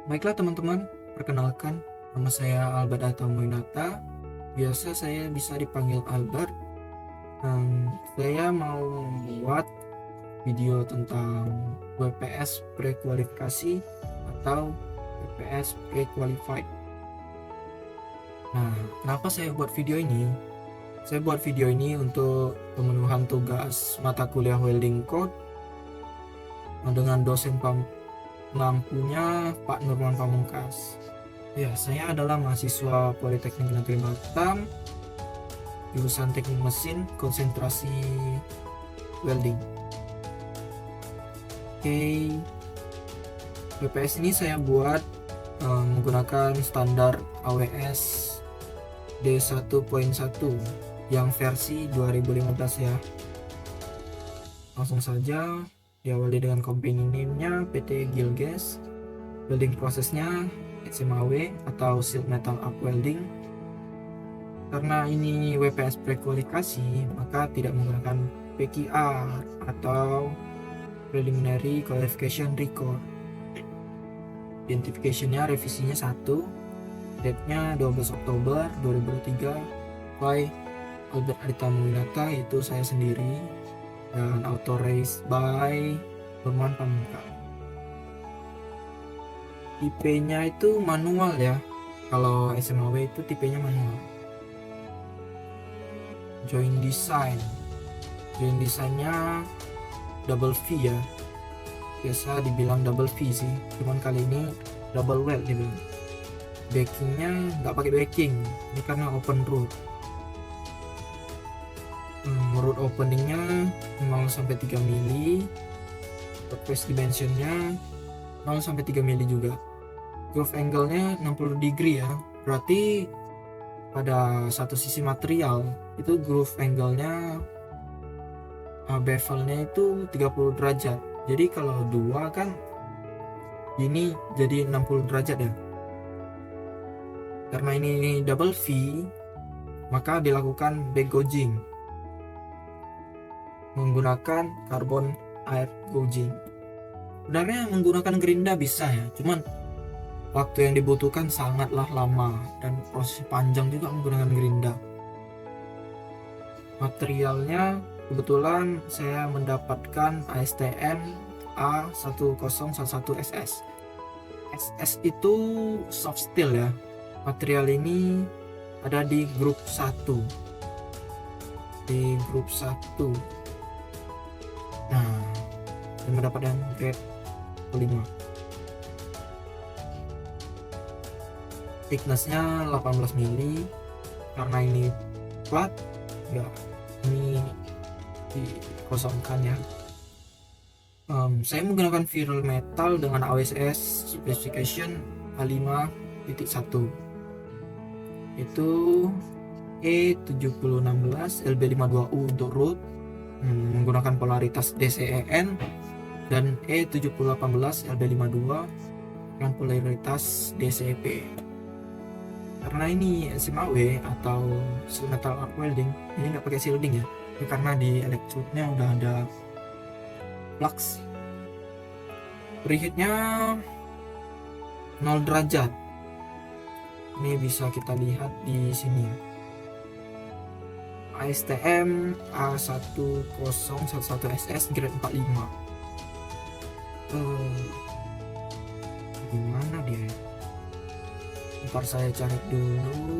Baiklah teman-teman, perkenalkan, nama saya Albert atau Moinata. Biasa saya bisa dipanggil Albert. Saya mau membuat video tentang WPS Pre-Kualifikasi atau WPS Pre-Qualified. Nah, kenapa saya buat video ini? Saya buat video ini untuk pemenuhan tugas mata kuliah Welding Code dengan dosen pengampunya Pak Nurman Pamungkas. Ya, saya adalah mahasiswa Politeknik Negeri Batam, jurusan Teknik Mesin, konsentrasi welding. Oke, WPS ini saya buat menggunakan standar AWS D1.1 yang versi 2015 ya. Langsung saja diawali dengan company name-nya PT Gilges, welding prosesnya SMAW atau Sheet Metal Arc Welding. Karena ini WPS pre-kualifikasi, maka tidak menggunakan PQR atau Preliminary Qualification Record. Identification-nya revisinya 1, date-nya 12 Oktober 2023 by Albert Adita Moinata, itu saya sendiri, dan authorized by Nurman Pamungkas. Tipenya itu manual ya, kalau SMAW itu tipenya manual. Join design-nya double V ya, biasa dibilang double V sih, cuman kali ini double weld dibilang. Backingnya nggak pakai backing, ini karena open root. Root openingnya 0-3 mili, surface dimensionnya 0-3 mili juga. Groove angle-nya 60 degree ya, berarti pada satu sisi material itu groove angle-nya bevelnya itu 30 derajat. Jadi kalau dua kan ini jadi 60 derajat ya. Karena ini double V, maka dilakukan back gouging menggunakan carbon air gouging. Sebenarnya menggunakan gerinda bisa ya, cuman waktu yang dibutuhkan sangatlah lama dan proses panjang juga menggunakan gerinda. Materialnya kebetulan saya mendapatkan ASTM A1011SS. SS itu soft steel ya. Material ini ada di grup 1. Di grup 1. Nah, saya mendapatkan grade 5. Thicknessnya 18 mili. Karena ini flat, ya ini dikosongkan ya. Saya menggunakan viral metal dengan AWS specification A5.1, itu E7016 LB52U untuk root, menggunakan polaritas DCEN, dan E7018 LB52 dengan polaritas DCP. Karena ini SMAW atau Sheet Metal Arc Welding, ini nggak pakai shielding ya. Ini karena di electrode-nya udah ada flux. Preheat-nya 0 derajat. Ini bisa kita lihat di sini ya. ASTM A1011SS grade 45. Gimana dia ya? Ntar saya cari dulu.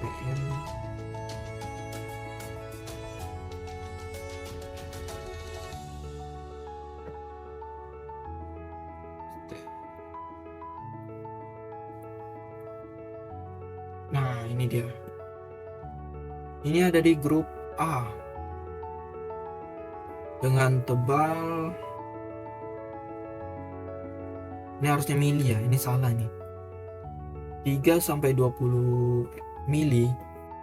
PM. Nah, ini dia. Ini ada di grup A dengan tebal, ini harusnya mili ya, ini salah nih, 3-20 mili.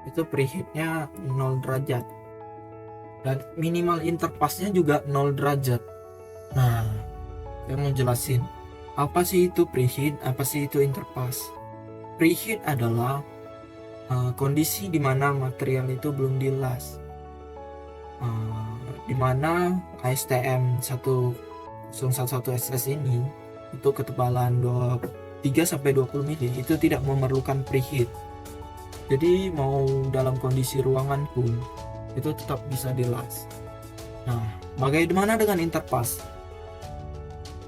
Itu preheatnya 0 derajat dan minimal interpassnya juga 0 derajat. Nah, saya mau jelasin apa sih itu preheat, apa sih itu interpass. Preheat adalah kondisi di mana material itu belum dilas, di mana ASTM 011SS ini itu ketebalan 3-20 mili itu tidak memerlukan preheat. Jadi mau dalam kondisi ruangan pun itu tetap bisa dilas. Nah, bagaimana dengan interpas?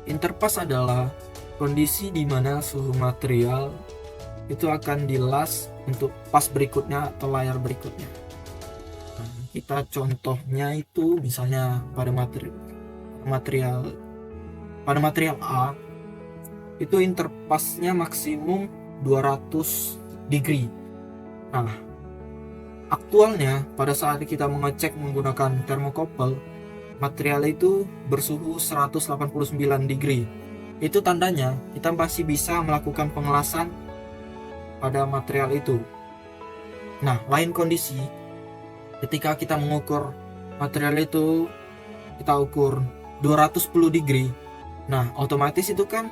Interpas adalah kondisi di mana suhu material itu akan dilas untuk pas berikutnya atau layar berikutnya. Nah, kita contohnya itu misalnya pada material A itu interpasnya maksimum 200 degree. Nah, aktualnya pada saat kita mengecek menggunakan thermocouple, material itu bersuhu 189 degree. Itu tandanya kita masih bisa melakukan pengelasan pada material itu. Nah, lain kondisi ketika kita mengukur material itu, kita ukur 210 degree. Nah, otomatis itu kan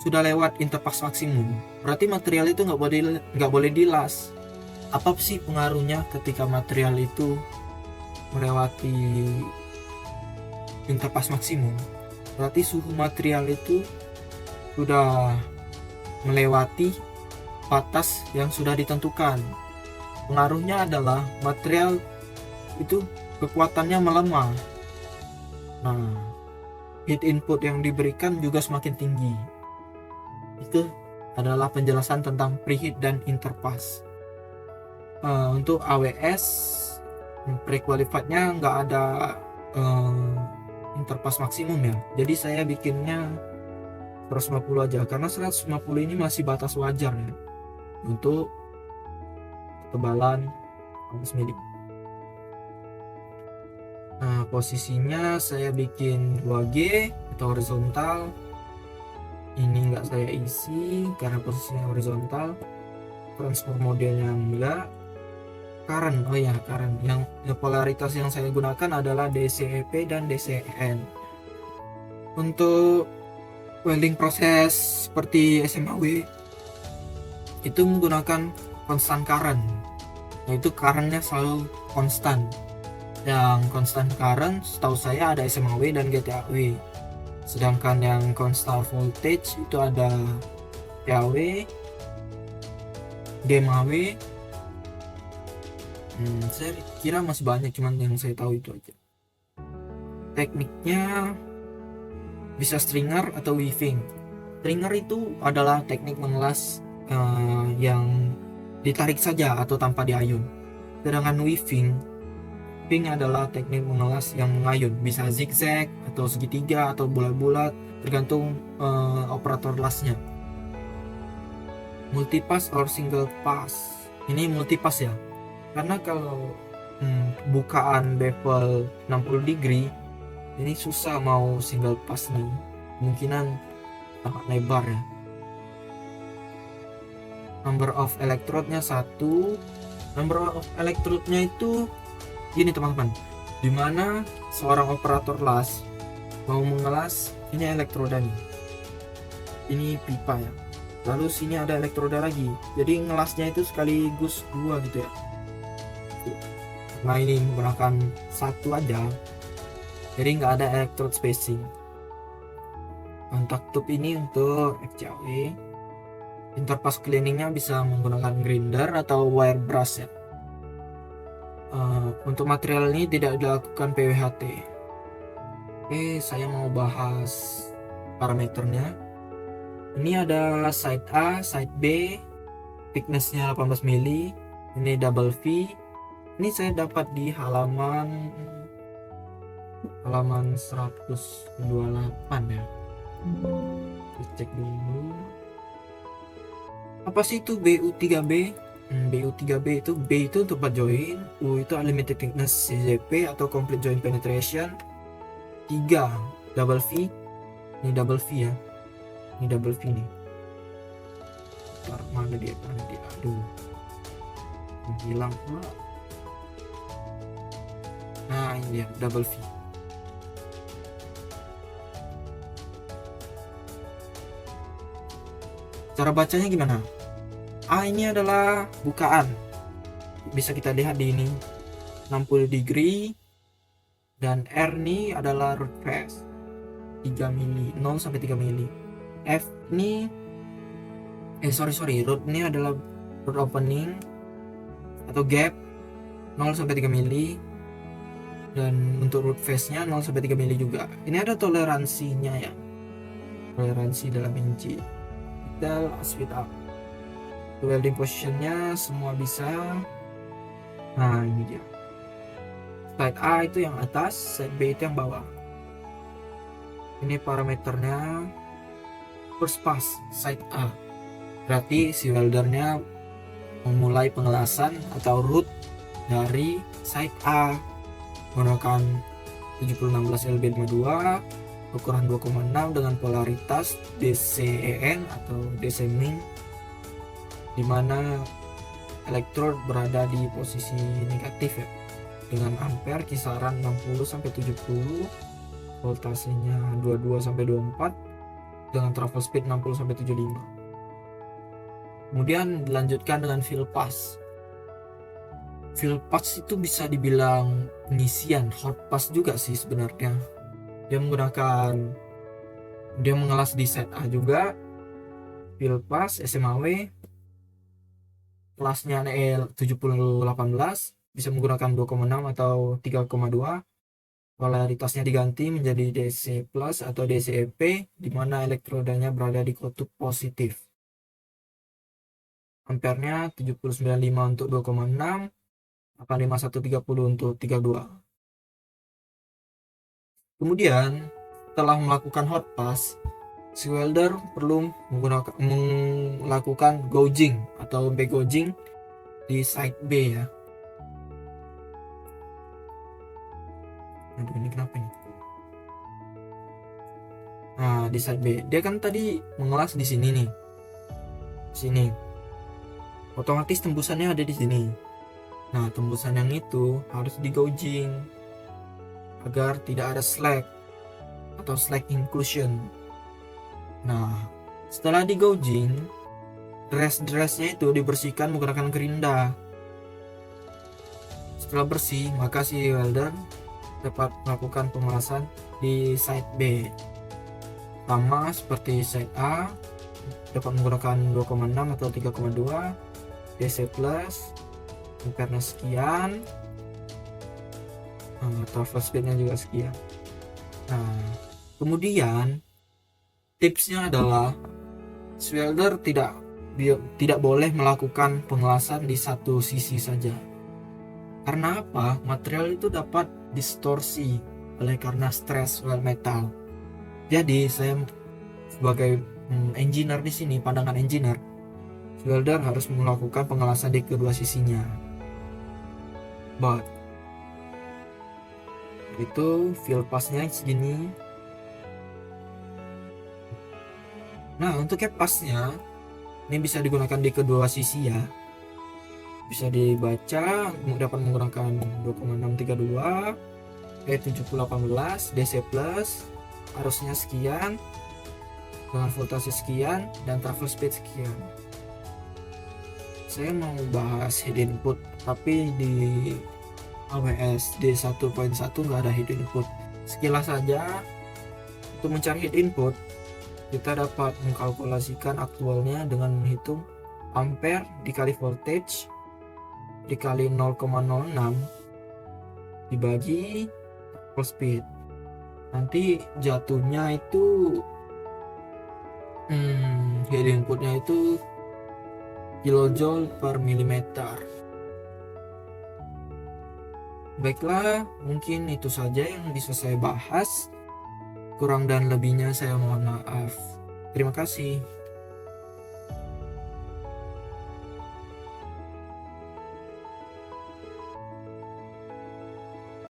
sudah lewat interpas maksimum. Berarti material itu nggak boleh dilas. Apa sih pengaruhnya ketika material itu melewati interpas maksimum? Berarti suhu material itu sudah melewati batas yang sudah ditentukan. Pengaruhnya adalah material itu kekuatannya melemah. Nah, heat input yang diberikan juga semakin tinggi. Itu adalah penjelasan tentang preheat dan interpas. Untuk AWS pre-qualified-nya nggak ada interpas maksimum ya, jadi saya bikinnya 150 aja karena 150 ini masih batas wajar ya untuk ketebalan 15 mili. Nah, posisinya saya bikin 2G atau horizontal. Ini nggak saya isi karena posisinya horizontal. Transfer modelnya enggak. Current, current yang polaritas yang saya gunakan adalah DCEP dan DCN. Untuk welding proses seperti SMAW itu menggunakan constant current, yaitu currentnya selalu konstan. Yang constant current setahu saya ada SMAW dan GTAW, sedangkan yang constant voltage itu ada PAW, DMAW. Saya kira masih banyak, cuman yang saya tahu itu aja. Tekniknya bisa stringer atau weaving. Stringer itu adalah teknik mengelas yang ditarik saja atau tanpa diayun. Sedangkan weaving adalah teknik mengelas yang mengayun, bisa zigzag atau segitiga atau bulat-bulat tergantung operator lasnya. Multipass or single pass. Ini multipass ya. Karena kalau bukaan bevel 60 degree ini susah mau single pass nih, kemungkinan sangat lebar ya. Number of electrode-nya 1. Number of electrode-nya itu gini teman-teman, dimana seorang operator las mau mengelas, ini elektroda nih, ini pipa ya, lalu sini ada elektroda lagi, jadi ngelasnya itu sekaligus 2 gitu ya. Nah, ini menggunakan 1 aja, jadi nggak ada electrode spacing. Kontak tube ini untuk FCAW. Interpas cleaningnya bisa menggunakan grinder atau wire brush ya. Untuk material ini tidak dilakukan PWHT. Oke, saya mau bahas parameternya. Ini ada side A, side B, thicknessnya 18 mili. Ini double V. Ini saya dapat di halaman 128 ya. Kita cek dulu. Apa sih itu BU3B? BU3B itu, B itu untuk butt joint, U itu unlimited thickness CJP atau complete joint penetration. 3 double V. Ini double V ya. Ini double V nih. Mana dia? Aduh, hilang pula. Nah, ini dia double V. Cara bacanya gimana? A ini adalah bukaan, bisa kita lihat di ini 60 degree, dan R ini adalah root face. 3 mili, 0 sampai 3 mili. F ini root ini adalah root opening atau gap 0 sampai 3 mili, dan untuk root phase nya 0 sampai 3 mili juga. Ini ada toleransinya ya, toleransi dalam inci. Detail speed up, welding positionnya semua bisa. Nah ini dia, side A itu yang atas, side B itu yang bawah. Ini parameternya first pass side A, berarti si weldernya memulai pengelasan atau root dari side A menggunakan 7016 LB52 ukuran 2,6 dengan polaritas DCEN atau DC min, dimana elektrod berada di posisi negatif ya, dengan ampere kisaran 60 sampai 70, voltasenya 22 sampai 24, dengan travel speed 60 sampai 75. Kemudian dilanjutkan dengan fill pass. Fill pass itu bisa dibilang pengisian hot pass juga sih sebenarnya. Dia mengelas di set A juga, fill pass SMAW, kelasnya L7018, bisa menggunakan 2,6 atau 3,2. Polaritasnya diganti menjadi DC plus atau DCEP, di mana elektrodanya berada di kutub positif. Ampernya 7095 untuk 2,6, 85130 untuk 32. Kemudian setelah melakukan hot pass, si welder perlu melakukan gouging atau backgouging di side B ya. Aduh, ini kenapa nih? Nah, di side B, dia kan tadi mengelas di sini nih. Sini. Otomatis tembusannya ada di sini. Nah, tembusan yang itu harus digouging agar tidak ada slack atau slack inclusion. Nah, setelah digouging, dress-dressnya itu dibersihkan menggunakan gerinda. Setelah bersih, maka si welder dapat melakukan pemalasan di side B. Sama seperti side A, dapat menggunakan 2,6 atau 3,2, DC plus, ampernya sekian, travel speednya juga sekian. Nah, kemudian tipsnya adalah welder tidak boleh melakukan pengelasan di satu sisi saja. Karena apa? Material itu dapat distorsi oleh karena stres weld metal. Jadi saya sebagai engineer di sini, pandangan engineer, welder harus melakukan pengelasan di kedua sisinya. But itu fill passnya segini. Nah, untuk cap passnya ini bisa digunakan di kedua sisi ya. Bisa dibaca dapat menggunakan 2,632, 7018 DC plus, arusnya sekian dengan voltase sekian dan travel speed sekian. Saya mau bahas head input, tapi di AWS D1.1 nggak ada head input. Sekilas saja, untuk mencari head input kita dapat mengkalkulasikan aktualnya dengan menghitung ampere dikali voltage dikali 0,06 dibagi full speed. Nanti jatuhnya itu head inputnya itu kilojoule per milimeter. Baiklah, mungkin itu saja yang bisa saya bahas. Kurang dan lebihnya saya mohon maaf. Terima kasih.